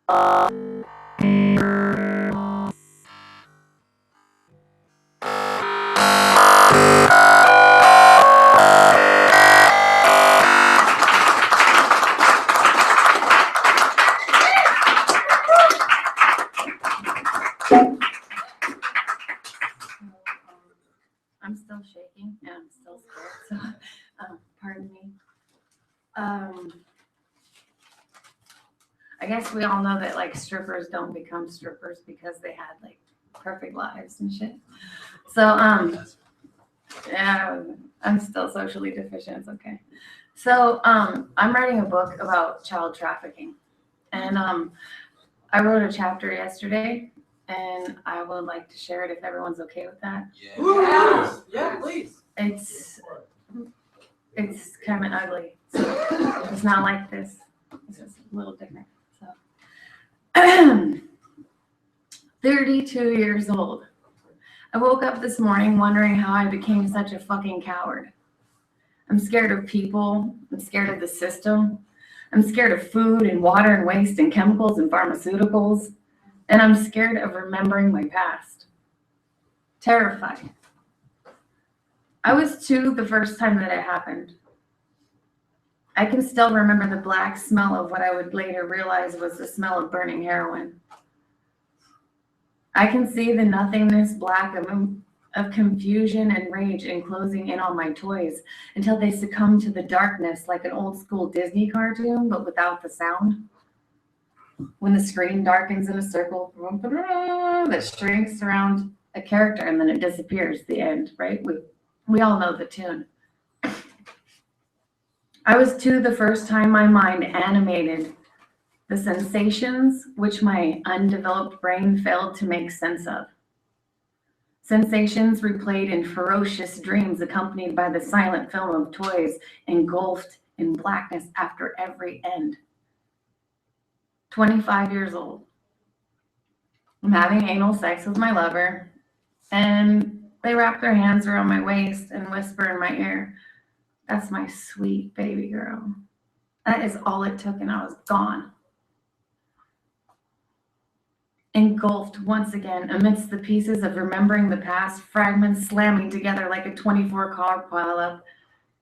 I'm still shaking and I'm still scared, so pardon me. I guess we all know that like strippers don't become strippers because they had like perfect lives and shit. So yeah, I'm still socially deficient. It's okay. So I'm writing a book about child trafficking, and I wrote a chapter yesterday, and I would like to share it if everyone's okay with that. Yeah, yeah, please. It's kind of ugly. So it's not like this. It's just a little different. So 32 years old. I woke up this morning wondering how I became such a fucking coward. I'm scared of people. I'm scared of the system. I'm scared of food and water and waste and chemicals and pharmaceuticals. And I'm scared of remembering my past. Terrified. I was 2 the first time that it happened. I can still remember the black smell of what I would later realize was the smell of burning heroin. I can see the nothingness black of confusion and rage enclosing in on my toys until they succumb to the darkness like an old school Disney cartoon, but without the sound. When the screen darkens in a circle that shrinks around a character and then it disappears, the end, right? We all know the tune. I was 2 the first time my mind animated the sensations which my undeveloped brain failed to make sense of. Sensations replayed in ferocious dreams accompanied by the silent film of toys engulfed in blackness after every end. 25 years old. I'm having anal sex with my lover, and they wrap their hands around my waist and whisper in my ear, "That's my sweet baby girl." That is all it took, and I was gone. Engulfed once again amidst the pieces of remembering the past, fragments slamming together like a 24 car pileup.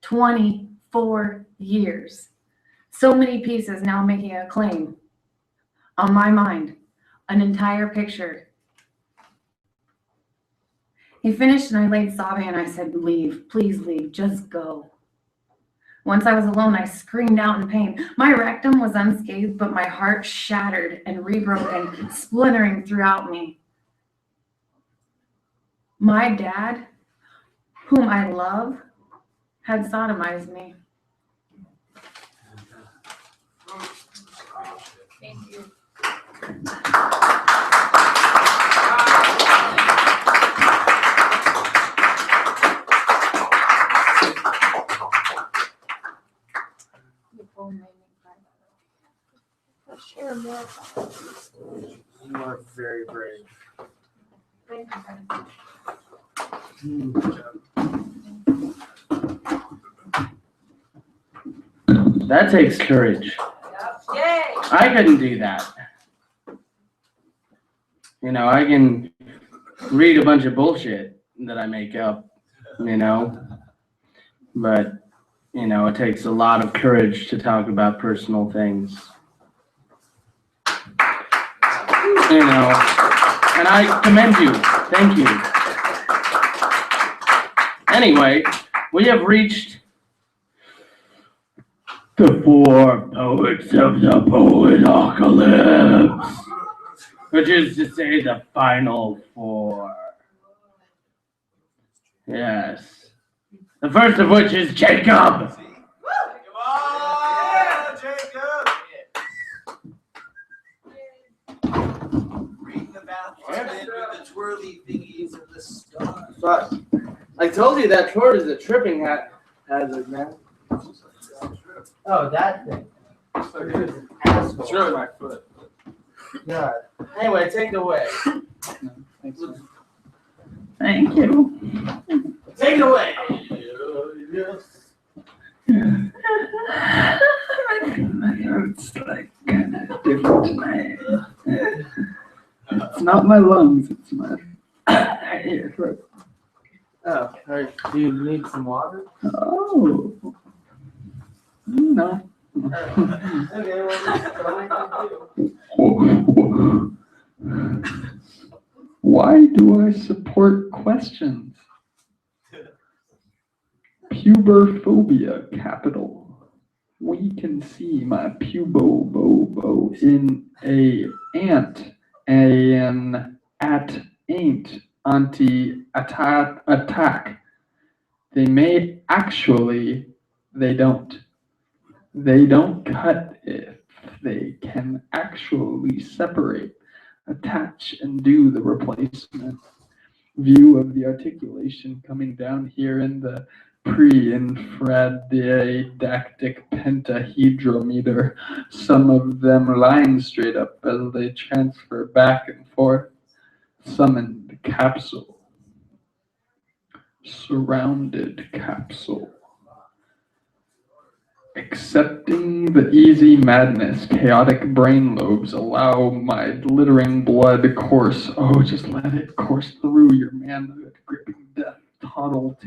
24 years. So many pieces now making a claim on my mind, an entire picture. He finished and I laid sobbing and I said, "Leave, please leave, just go." Once I was alone, I screamed out in pain. My rectum was unscathed, but my heart shattered and rebroken, splintering throughout me. My dad, whom I love, had sodomized me. Thank you. Share more. You are very brave. Thank you. That takes courage. Yay! I couldn't do that. You know, I can read a bunch of bullshit that I make up, you know, but, you know, it takes a lot of courage to talk about personal things. You know, and I commend you. Thank you. Anyway, we have reached the 4 poets of the poetocalypse, which is to say the final 4. Yes. The first of which is Jacob. Come on, Jacob. With the twirly thingies of the stars. But I told you that twirl is a tripping hazard, man. Oh, that thing. It's really my foot. God. Anyway, take it away. No, thanks, man. Thank you. Take it away. Yes. It's like kind of different tonight. It's not my lungs, it's my throat. Oh, alright. Do you need some water? Oh. No. Okay, Why do I support questions? Puberphobia, capital. We can see my pubo in a ant, an at ain't anti attack. They may actually, they don't. They don't cut if they can actually separate, attach, and do the replacement. View of the articulation coming down here in the pre-infradidactic pentahedrometer, some of them lying straight up as they transfer back and forth. Summoned capsule. Surrounded capsule. Accepting the easy madness, chaotic brain lobes allow my glittering blood course. Oh, just let it course through your manhood, gripping death. Toddler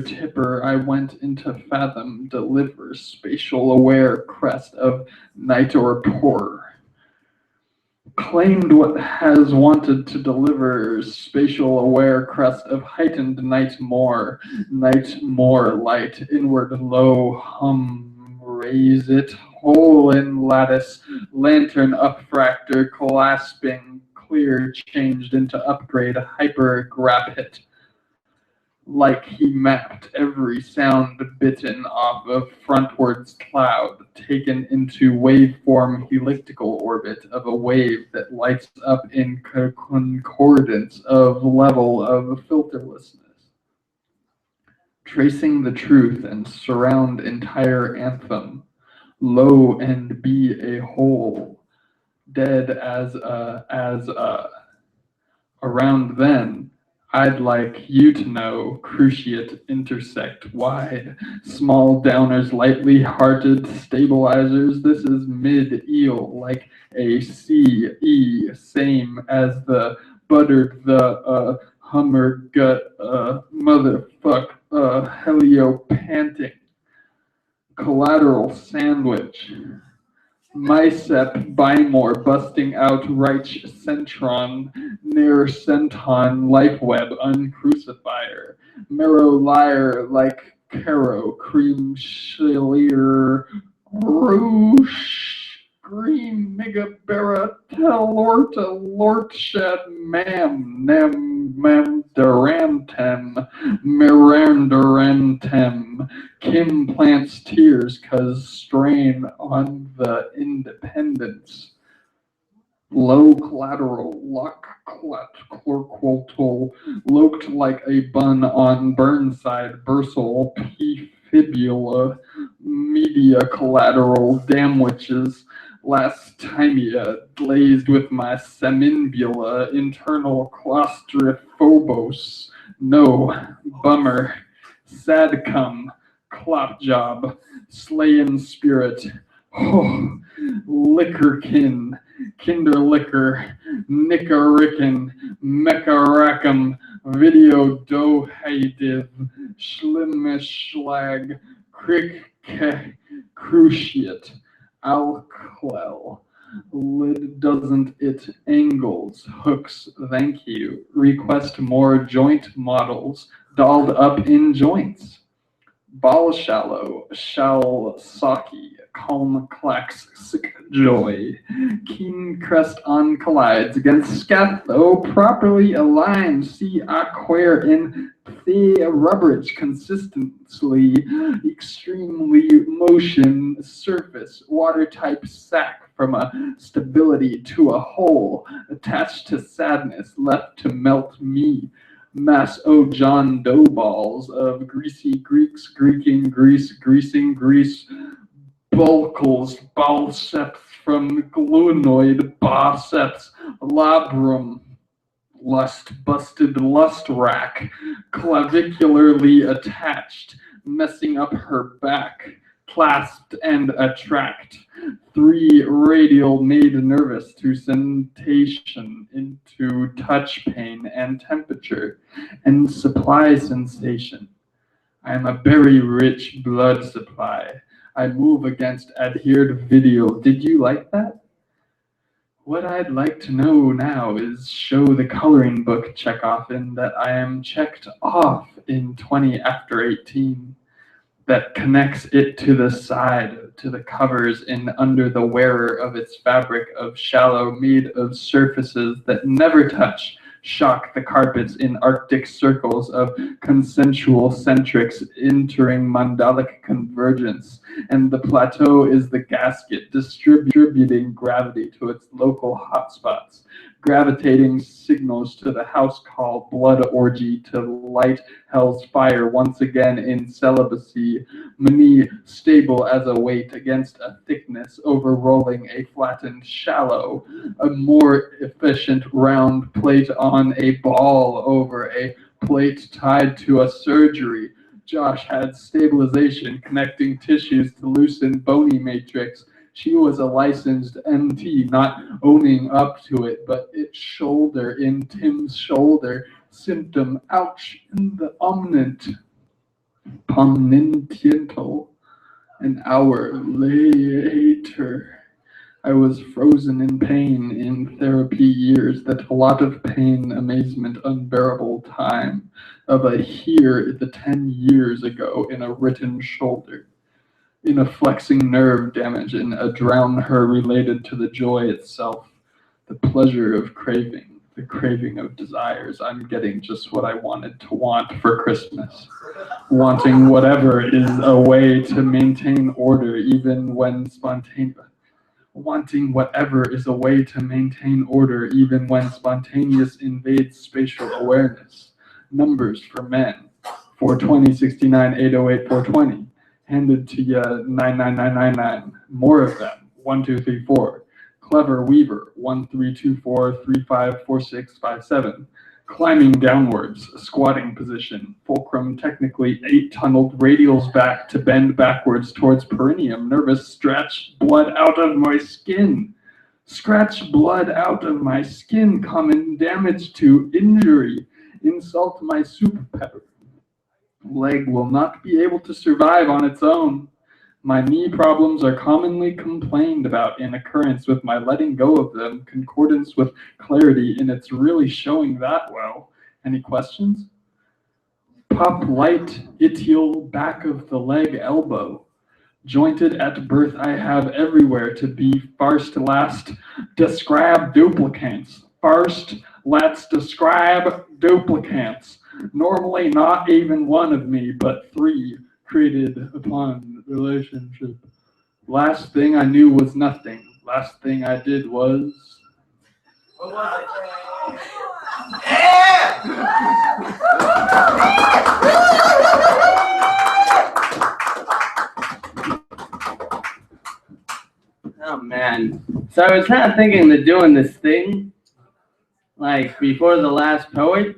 tipper, I went into fathom, deliver, spatial aware crest of night or poor. Claimed what has wanted to deliver, spatial aware crest of heightened night more light, inward low hum, raise it, hole in lattice, lantern upfractor, clasping, clear, changed into upgrade, hyper grab hit. Like he mapped every sound bitten off of frontwards cloud, taken into waveform elliptical orbit of a wave that lights up in concordance of level of filterlessness. Tracing the truth and surround entire anthem, low and be a whole, dead as a. Around then, I'd like you to know, cruciate intersect wide, small downers, lightly hearted stabilizers. This is mid-eel, like a C-E, same as the buttered, the Hummer gut, motherfuck, helio panting, collateral sandwich. Mycep bimore busting out Reich centron near centon lifeweb uncrucifier marrow liar like caro cream shalier roosh green megabera telorta lortshad mam nem mem derantem miranderantem Kim plants tears cause strain on the independence. Low collateral, lock clorquotal, loked like a bun on Burnside, bursal, P fibula, media collateral, damwitches, lastimia, glazed with my semimbula, internal claustrophobos, no, bummer, sadcum, clop job, slayin spirit, oh, lickerkin, kinder liquor, nickericken, mecharacum, video dohadiv, schlimmischlag, crick, cruciate, alclel. Lid doesn't it angles, hooks, thank you. Request more joint models, dolled up in joints. Ball shallow, shall socky, calm clacks, sick joy, keen crest on collides against scatho, properly aligned, see aquare in the rubberage consistently, extremely motion surface, water type sac from a stability to a hole, attached to sadness, left to melt me. Mass John Doe balls of greasy Greeks, Greeking Greece, greasing Greece, bulkles, balseps from gluonoid biceps, labrum, lust, busted lust rack, clavicularly attached, messing up her back, clasped and attract, 3 radial made nervous to sensation into touch pain and temperature and supply sensation. I am a very rich blood supply. I move against adhered video. Did you like that? What I'd like to know now is show the coloring book check off in that I am checked off in 20 after 18. That connects it to the side, to the covers in under the wearer of its fabric of shallow made of surfaces that never touch, shock the carpets in arctic circles of consensual centrics entering mandalic convergence, and the plateau is the gasket distributing gravity to its local hotspots, gravitating signals to the house call blood orgy to light hell's fire once again in celibacy, many stable as a weight against a thickness overrolling a flattened shallow, a more efficient round plate on a ball over a plate tied to a surgery. Josh had stabilization connecting tissues to loosen bony matrix. She was a licensed MT, not owning up to it, but its shoulder in Tim's shoulder. Symptom, ouch, in the omnitiental. An hour later, I was frozen in pain in therapy years, that a lot of pain, amazement, unbearable time of a here the 10 years ago in a written shoulder, in a flexing nerve damage, in a drown her related to the joy itself, the pleasure of craving. The craving of desires. I'm getting just what I wanted to want for Christmas. Wanting whatever is a way to maintain order even when spontaneous. Wanting whatever is a way to maintain order even when spontaneous invades spatial awareness. Numbers for men. 420, 69, 808, 420. Handed to you 99999. More of them. 1, 2, 3, 4. Clever Weaver, 1324354657. Climbing downwards, squatting position. Fulcrum technically 8 tunneled radials back to bend backwards towards perineum. Nervous stretch blood out of my skin. Scratch blood out of my skin. Common damage to injury. Insult my soup pepper. Leg will not be able to survive on its own. My knee problems are commonly complained about in occurrence with my letting go of them, concordance with clarity, and it's really showing that well. Any questions? Pop light, itial, back of the leg, elbow. Jointed at birth I have everywhere to be first, last, describe duplicates. First, let's describe duplicates. Normally not even one of me, but 3. Created upon relationship. Last thing I knew was nothing. Last thing I did was... What was it? Oh man. So I was kind of thinking of doing this thing, like before the last poet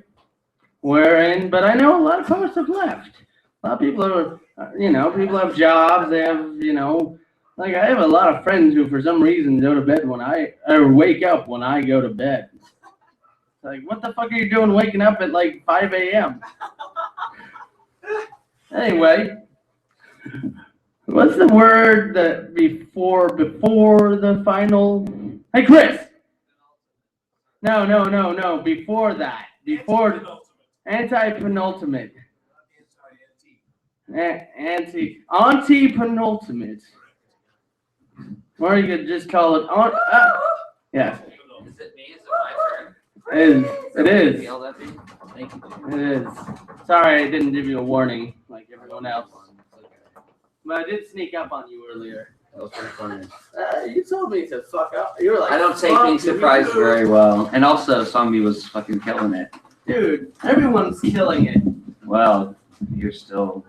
we're in, but I know a lot of poets have left. A lot of people are, people have jobs, they have, like I have a lot of friends who for some reason go to bed or wake up when I go to bed. Like, what the fuck are you doing waking up at like 5 a.m.? Anyway, what's the word that before the final? Hey, Chris! No, before that. Before anti-penultimate. Anti-penultimate. Or you could just call it yeah. Is it me? Is it my turn? It is. Feel that thing? Thank you. It is. Sorry I didn't give you a warning like everyone else. But I did sneak up on you earlier. That was pretty funny. You told me to fuck up. You were like, I don't take being surprised very well. And also, Zombie was fucking killing it. dude, everyone's killing it. Well, you're still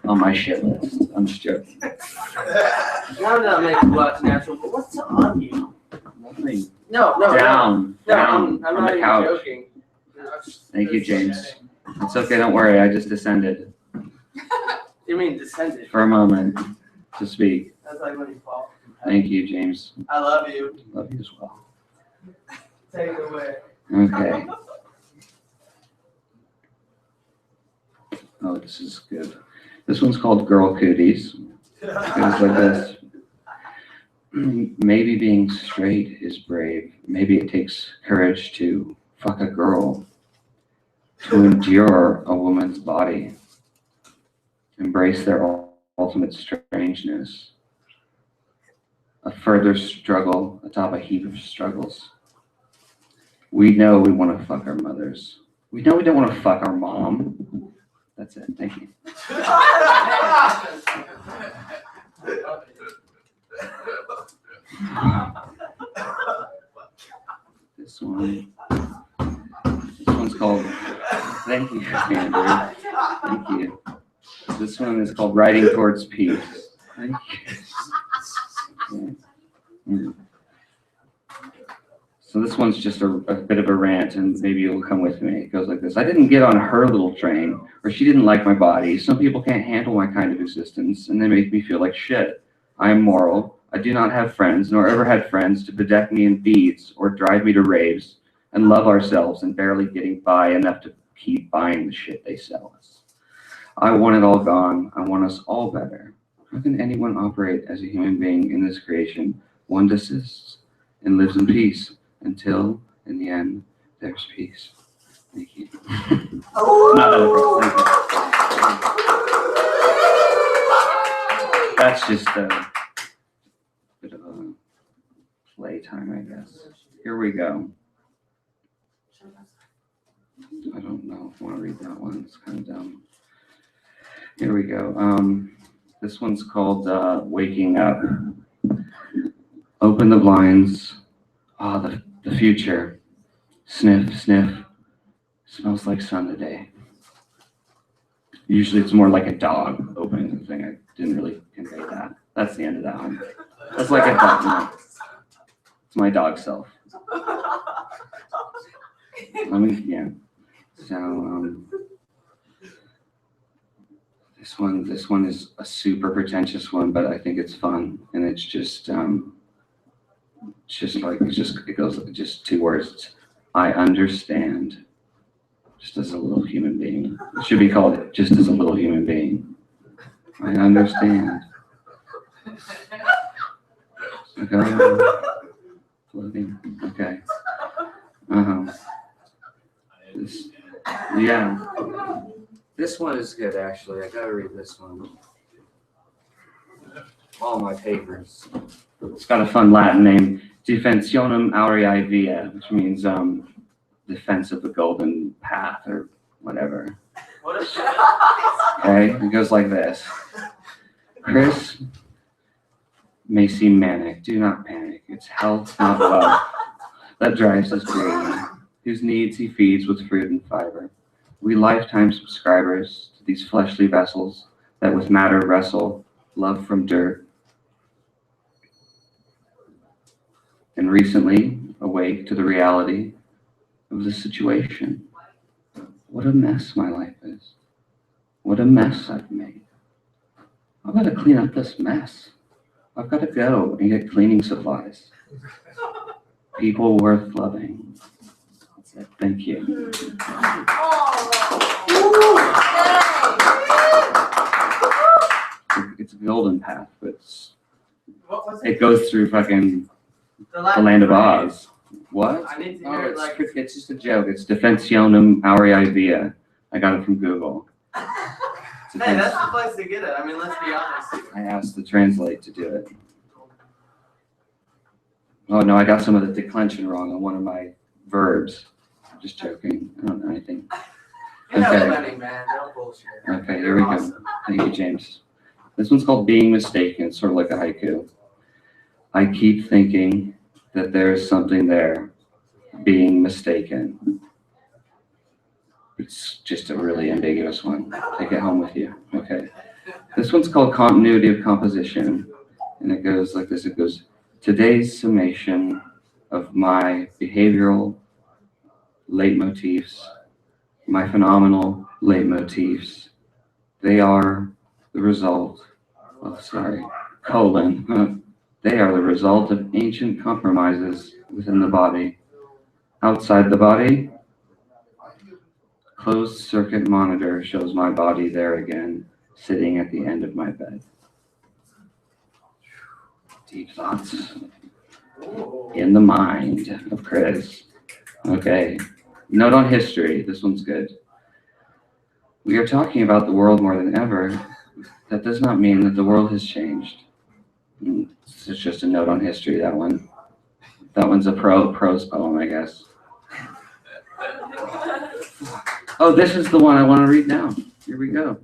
on my shit list. I'm just joking. Now that makes a lot natural, but what's on you? Nothing. No, Down I'm on not the even couch. joking. Thank you, James. It's okay, don't worry. I just descended You mean descended? for a moment to speak. That's like when you fall. Thank you, James. I love you. Love you as well. Take it away. Okay. Oh, this is good. This one's called Girl Cooties. It goes like this. Maybe being straight is brave. Maybe it takes courage to fuck a girl, to endure a woman's body, embrace their ultimate strangeness, a further struggle atop a heap of struggles. We know we want to fuck our mothers. We know we don't want to fuck our mom. That's it. Thank you. This one's called, thank you, Andrew. Thank you. This one is called Riding Towards Peace. Thank you. Yeah. So this one's just a bit of a rant, and maybe you'll come with me. It goes like this. I didn't get on her little train, or she didn't like my body. Some people can't handle my kind of existence, and they make me feel like shit. I am moral. I do not have friends, nor ever had friends to bedeck me in beads or drive me to raves and love ourselves and barely getting by enough to keep buying the shit they sell us. I want it all gone. I want us all better. How can anyone operate as a human being in this creation? One desists and lives in peace until, in the end, there's peace. Thank you. Not that Thank you. That's just a bit of a playtime, I guess. Here we go. I don't know if I want to read that one. It's kind of dumb. Here we go. This one's called Waking Up. Open the blinds. Ah, the future. Sniff, sniff. Smells like sun today. Usually it's more like a dog opening the thing. I didn't really convey that. That's the end of that one. That's like a dog. No. It's my dog self. Yeah. So this one is a super pretentious one, but I think it's fun, and it's just it goes just two words. I understand. Just as a little human being. It should be called Just as a Little Human Being. I understand. Okay. Floating. Okay. Yeah. This one is good, actually. I gotta read this one. All my papers. It's got a fun Latin name. Defensionem Aureae Via, which means defense of the golden path or whatever. Okay, it goes like this. Chris may seem manic. Do not panic. It's health, not love, that drives his dream, whose needs he feeds with fruit and fiber. We lifetime subscribers to these fleshly vessels that with matter wrestle, love from dirt. And recently awake to the reality of the situation. What a mess my life is. What a mess I've made. I've got to clean up this mess. I've got to go and get cleaning supplies. People worth loving. That's it. Thank you. It's a golden path, but it goes through fucking the land of Oz. What? I need to hear it like... It's just a joke. It's Defensionem Aureae Via. I got it from Google. Hey, that's the place to get it. I mean, let's be honest. I asked the translate to do it. Oh no, I got some of the declension wrong on one of my verbs. I'm just joking. I don't know anything. You know Okay. funny, man. Don't bullshit. Okay, here we go. Thank you, James. This one's called Being Mistaken. It's sort of like a haiku. I keep thinking that there's something there, being mistaken. It's just a really ambiguous one. Take it home with you. Okay. This one's called Continuity of Composition. And it goes like this. It goes, today's summation of my behavioral leitmotifs, my phenomenal leitmotifs, they are the result of, They are the result of ancient compromises within the body. Outside the body, closed circuit monitor shows my body there again, sitting at the end of my bed. Deep thoughts in the mind of Chris. Okay, note on history. This one's good. We are talking about the world more than ever. That does not mean that the world has changed. It's just a note on history, that one. That one's a prose poem, I guess. Oh, this is the one I want to read now. Here we go.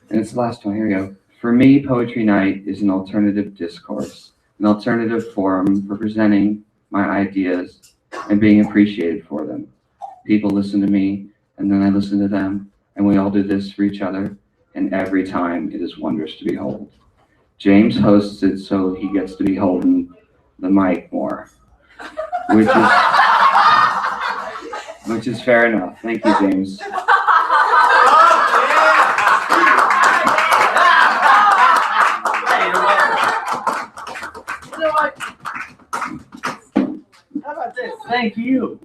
And it's the last one. Here we go. For me, Poetry Night is an alternative discourse, an alternative forum for presenting my ideas and being appreciated for them. People listen to me, and then I listen to them, and we all do this for each other, and every time it is wondrous to behold. James hosts it so he gets to be holding the mic more, which is fair enough. Thank you, James. How about this? Thank you.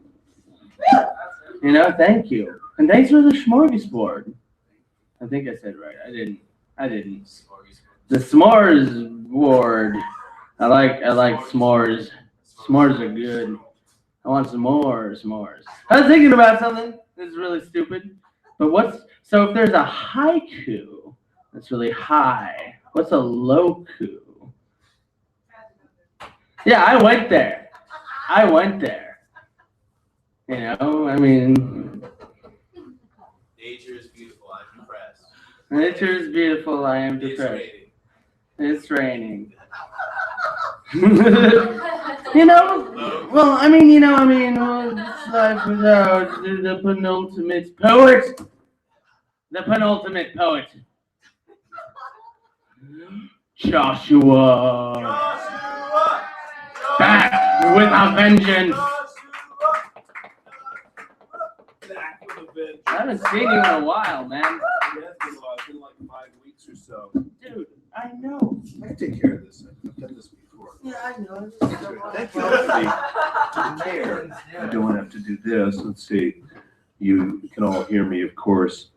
Thank you. And thanks for the smorgasbord. I think I said it right. I didn't. The s'mores board. I like s'mores. S'mores are good. I want some more s'mores. I was thinking about something that's really stupid. But so if there's a haiku that's really high, what's a low-ku? Yeah, I went there. I mean. Nature is beautiful. I'm depressed. Nature is beautiful. I am depressed. It's raining. What's life without the penultimate poet? The penultimate poet. Joshua. Back with a vengeance. I haven't seen you in a while, man. It's been like 5 weeks or so. Dude, I know. I can take care of this. I've done this before. Yeah, I know. Thank you for the care. I don't have to do this. Let's see. You can all hear me, of course.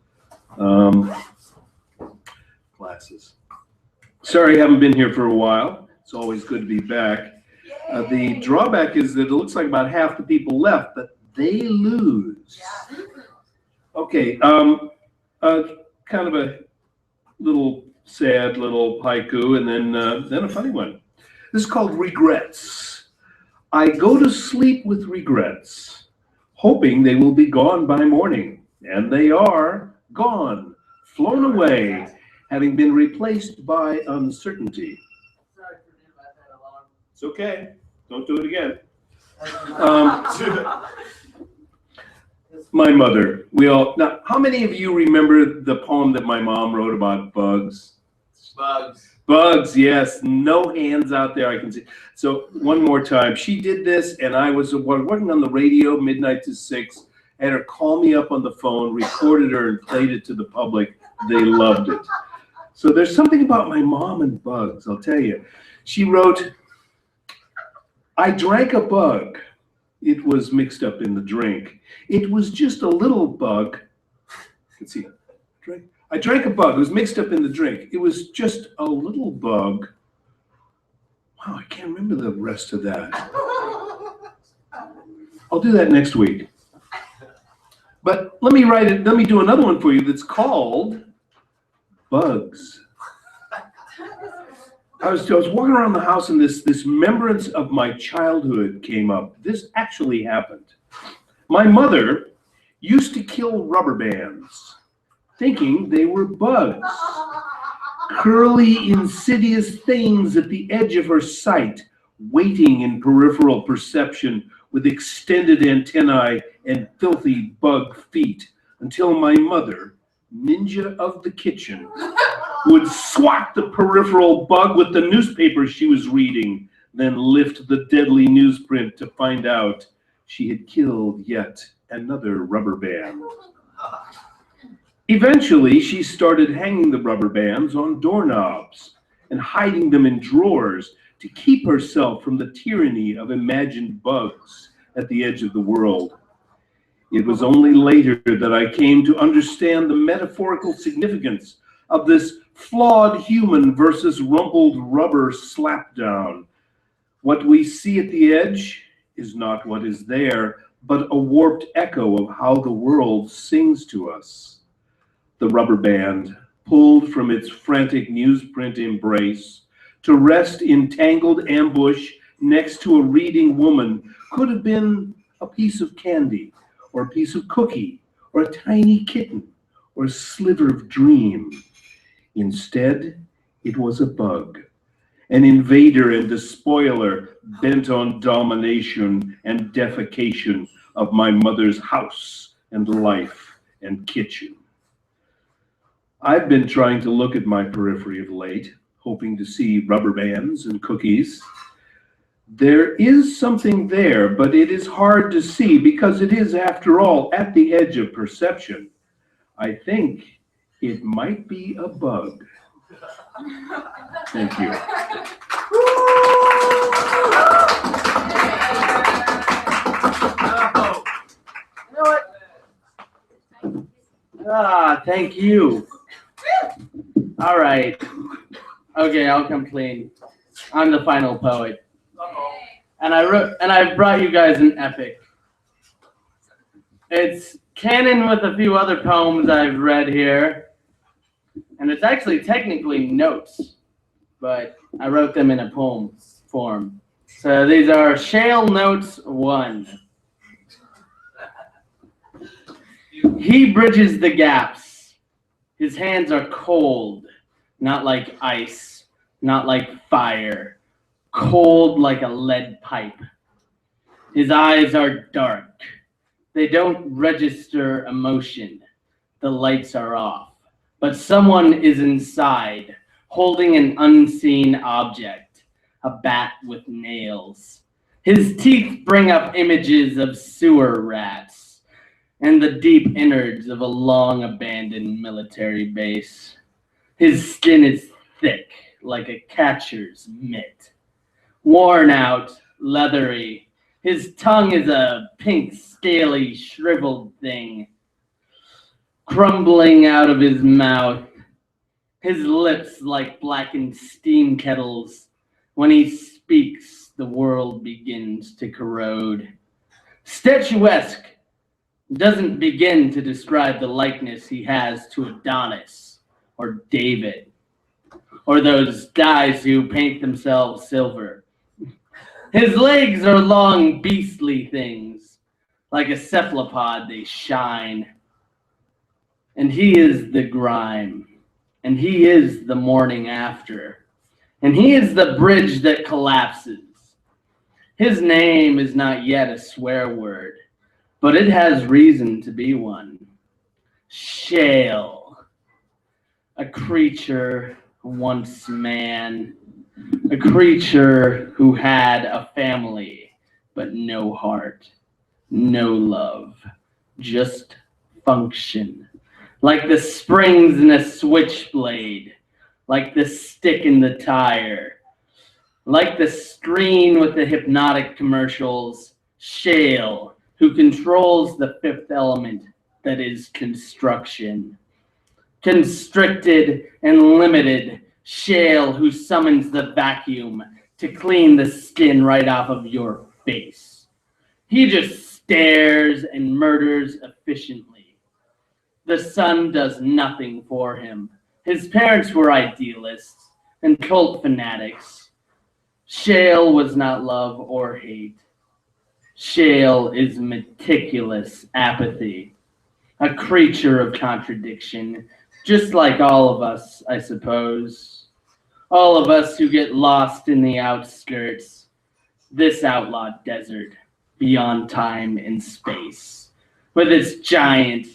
Glasses. Sorry, I haven't been here for a while. It's always good to be back. The drawback is that it looks like about half the people left, but they lose. Okay, kind of a little sad little haiku, and then a funny one. This is called Regrets. I go to sleep with regrets, hoping they will be gone by morning, and they are gone, flown away, having been replaced by uncertainty. It's okay. Don't do it again. My mother. Now, how many of you remember the poem that my mom wrote about bugs? Bugs, yes. No hands out there I can see. So one more time. She did this, and I was working on the radio midnight to 6. Had her call me up on the phone, recorded her, and played it to the public. They loved it. So there's something about my mom and bugs, I'll tell you. She wrote, I drank a bug. It was mixed up in the drink. It was just a little bug. Let's see. I drank a bug. It was mixed up in the drink. It was just a little bug. Wow, I can't remember the rest of that. I'll do that next week. But let me do another one for you that's called Bugs. I was walking around the house, and this remembrance of my childhood came up. This actually happened. My mother used to kill rubber bands, thinking they were bugs. Curly, insidious things at the edge of her sight, waiting in peripheral perception with extended antennae and filthy bug feet, until my mother, ninja of the kitchen, would swat the peripheral bug with the newspaper she was reading, then lift the deadly newsprint to find out she had killed yet another rubber band. Eventually, she started hanging the rubber bands on doorknobs and hiding them in drawers to keep herself from the tyranny of imagined bugs at the edge of the world. It was only later that I came to understand the metaphorical significance of this flawed human versus rumpled rubber slapdown. What we see at the edge is not what is there, but a warped echo of how the world sings to us. The rubber band, pulled from its frantic newsprint embrace to rest in tangled ambush next to a reading woman, could have been a piece of candy, or a piece of cookie, or a tiny kitten, or a sliver of dream. Instead, it was a bug, an invader and despoiler bent on domination and defecation of my mother's house and life and kitchen. I've been trying to look at my periphery of late, hoping to see rubber bands and cookies. There is something there, but it is hard to see because it is, after all, at the edge of perception. I think it might be a bug. Thank you. You know what? Thank you. All right. Okay, I'll come clean. I'm the final poet. And I brought you guys an epic. It's canon with a few other poems I've read here. And it's actually technically notes, but I wrote them in a poem form. So these are Shale Notes 1. He bridges the gaps. His hands are cold, not like ice, not like fire, cold like a lead pipe. His eyes are dark. They don't register emotion. The lights are off. But someone is inside, holding an unseen object, a bat with nails. His teeth bring up images of sewer rats and the deep innards of a long-abandoned military base. His skin is thick, like a catcher's mitt. Worn out, leathery. His tongue is a pink, scaly, shriveled thing, crumbling out of his mouth, his lips like blackened steam kettles. When he speaks, the world begins to corrode. Statuesque doesn't begin to describe the likeness he has to Adonis or David or those guys who paint themselves silver. His legs are long, beastly things. Like a cephalopod, they shine. And he is the grime, and he is the morning after, and he is the bridge that collapses. His name is not yet a swear word, but it has reason to be one. Shale, a creature once man, a creature who had a family, but no heart, no love, just function. Like the springs in a switchblade, like the stick in the tire, like the screen with the hypnotic commercials. Shale, who controls the fifth element that is construction. Constricted and limited. Shale, who summons the vacuum to clean the skin right off of your face. He just stares and murders efficiently. The sun does nothing for him. His parents were idealists and cult fanatics. Shale was not love or hate. Shale is meticulous apathy, a creature of contradiction, just like all of us, I suppose. All of us who get lost in the outskirts, this outlawed desert, beyond time and space, with its giant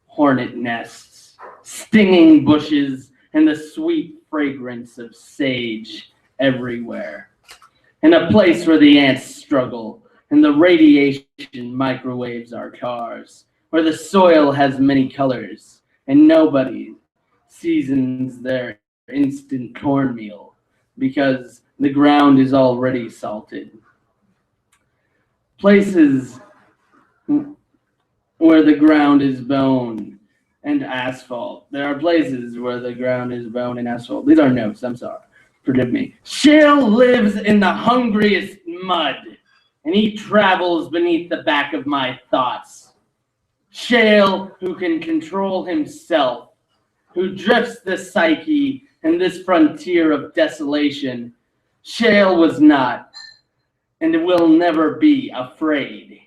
hornet nests, stinging bushes, and the sweet fragrance of sage everywhere. In a place where the ants struggle, and the radiation microwaves our cars, where the soil has many colors, and nobody seasons their instant cornmeal because the ground is already salted. Places where the ground is bone and asphalt. There are places where the ground is bone and asphalt. These are notes, I'm sorry. Forgive me. Shale lives in the hungriest mud, and he travels beneath the back of my thoughts. Shale, who can control himself, who drifts the psyche in this frontier of desolation. Shale was not, and will never be, afraid.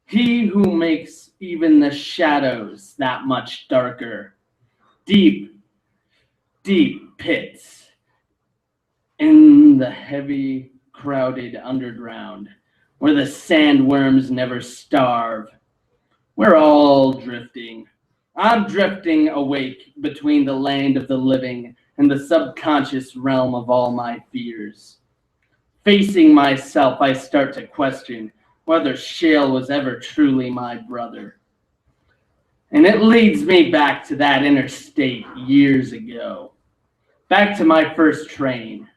He who makes even the shadows that much darker. Deep, deep pits in the heavy, crowded underground, where the sandworms never starve. We're all drifting. I'm drifting awake between the land of the living and the subconscious realm of all my fears. Facing myself, I start to question whether Shale was ever truly my brother. And it leads me back to that interstate years ago. Back to my first train.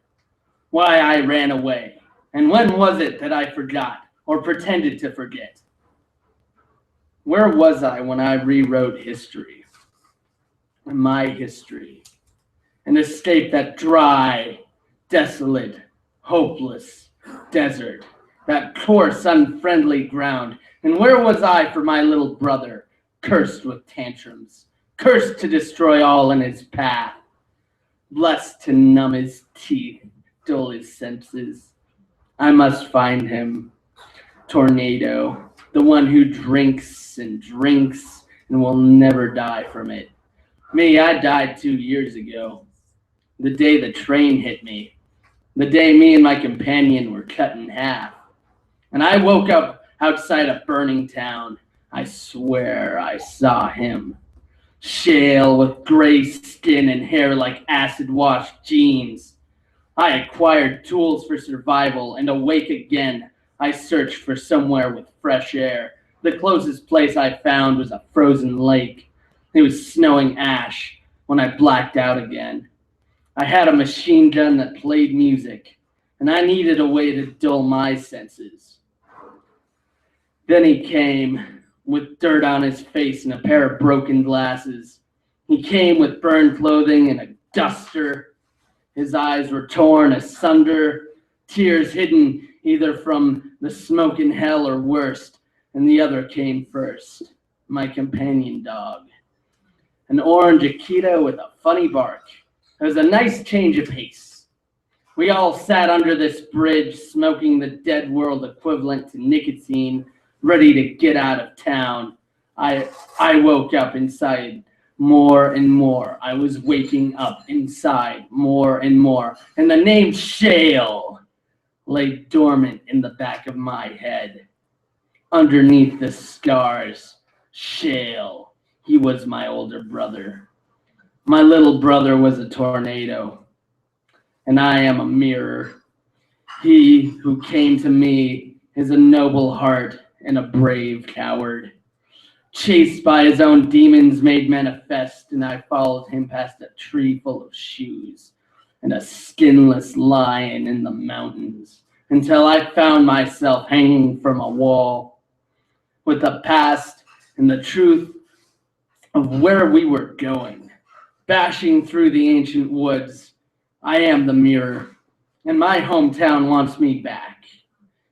Why I ran away. And when was it that I forgot or pretended to forget? Where was I when I rewrote history? My history. And escaped that dry, desolate, hopeless desert. That coarse, unfriendly ground. And where was I for my little brother, cursed with tantrums, cursed to destroy all in his path, blessed to numb his teeth, dull his senses? I must find him, Tornado, the one who drinks and drinks and will never die from it. Me, I died 2 years ago, the day the train hit me, the day me and my companion were cut in half. And I woke up outside a burning town. I swear I saw him. Shale with gray skin and hair like acid-washed jeans. I acquired tools for survival, and awake again, I searched for somewhere with fresh air. The closest place I found was a frozen lake. It was snowing ash when I blacked out again. I had a machine gun that played music, and I needed a way to dull my senses. Then he came, with dirt on his face and a pair of broken glasses. He came with burned clothing and a duster. His eyes were torn asunder, tears hidden either from the smoke in hell or worse, and the other came first, my companion dog. An orange Akita with a funny bark. It was a nice change of pace. We all sat under this bridge, smoking the dead world equivalent to nicotine, ready to get out of town. I woke up inside more and more. I was waking up inside more and more. And the name Shale lay dormant in the back of my head. Underneath the scars, Shale, he was my older brother. My little brother was a tornado, and I am a mirror. He who came to me is a noble heart and a brave coward. Chased by his own demons made manifest, and I followed him past a tree full of shoes and a skinless lion in the mountains, until I found myself hanging from a wall with the past and the truth of where we were going, bashing through the ancient woods. I am the mirror, and my hometown wants me back.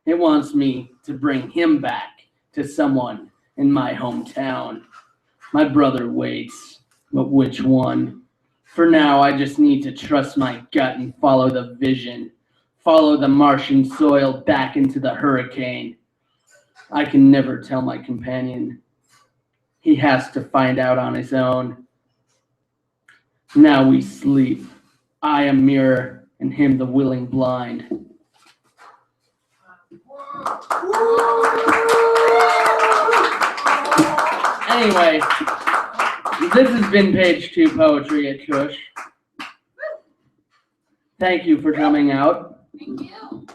It wants me to bring him back to someone in my hometown. My brother waits, but which one? For now, I just need to trust my gut and follow the vision, follow the Martian soil back into the hurricane. I can never tell my companion. He has to find out on his own. Now we sleep. I am mirror, and him the willing blind. Anyway, this has been page 2 poetry at Cush. Thank you for coming out. Thank you.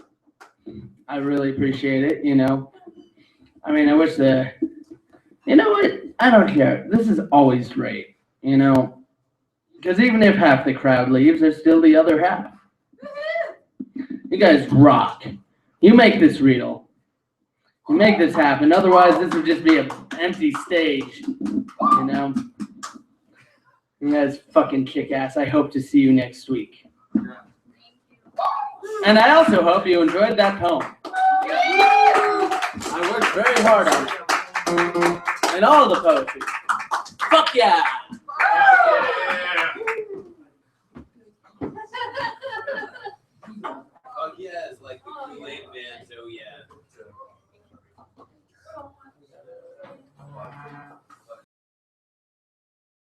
I really appreciate it, you know. I mean, I wish you know what? I don't care. This is always great, you know. Because even if half the crowd leaves, there's still the other half. You guys rock. You make this real. You make this happen. Otherwise, this would just be an empty stage. You know? You guys fucking kick ass. I hope to see you next week. And I also hope you enjoyed that poem. I worked very hard on it. And all the poetry. Fuck yeah!